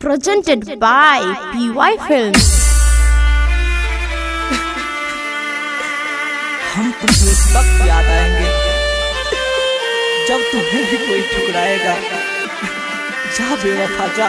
presented by PY Films। हम तुम्हें उस वक्त याद आएंगे जब तुम्हें भी कोई ठुकराएगा। जा बेवफा जा।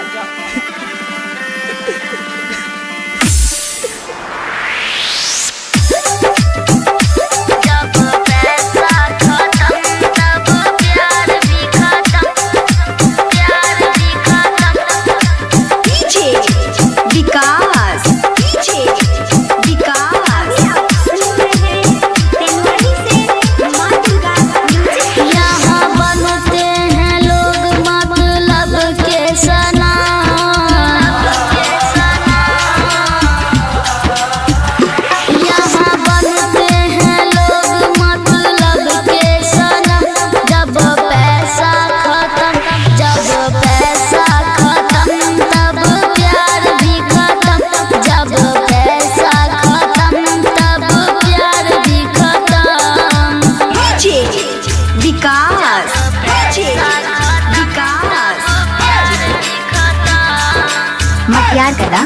मटियार कला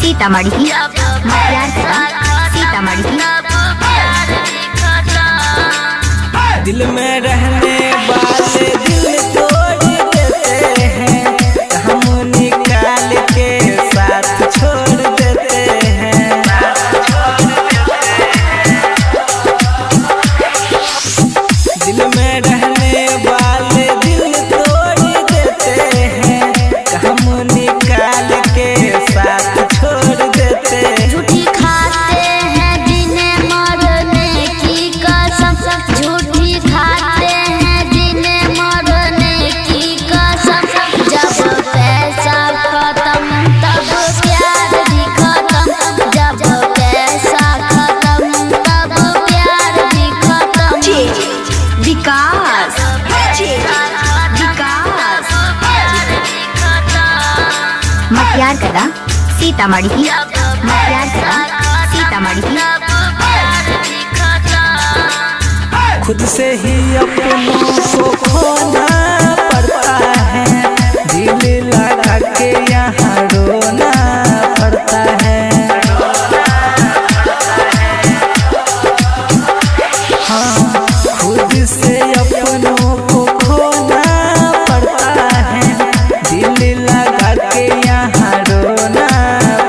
सीतामढ़ी की मटियार कला सीतामढ़ी की। दिल में रहने वाले दिल तोड़ देते हैं, हम निकाल के साथ छोड़ देते हैं। दिल में रहने वाले दिल तोड़ देते हैं, हम निकाल के साथ छोड़ देते हैं। झूठी खाते हैं जिन्हें मरने की कसम, झूठी खाते हैं जिन्हें मरने की कसम। जब पैसा खत्म तब प्यार भी खत्म, जब पैसा खत्म तब प्यार भी खत्म। विकास मटियार कला सीतामढ़ी की मटियार कला सीतामढ़ी की। खुद से ही अपनों को खोना पड़ता है, दिल लगा के यहाँ रोना पड़ता है। हाँ, खुद से अपनों को खोना पड़ता है, दिल लगा के यहाँ रोना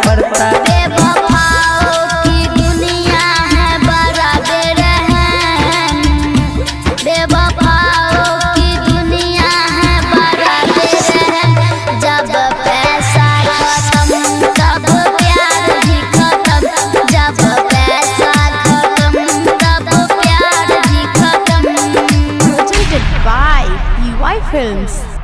पड़ता है। बेवफाओं की दुनिया है बड़ा बेरहम, बेवफाओं की दुनिया है बड़ा बेरहम। जब पैसा खत्म तब प्यार भी खत्म, जब पैसा खत्म तब प्यार भी खत्म। Presented by PY Films।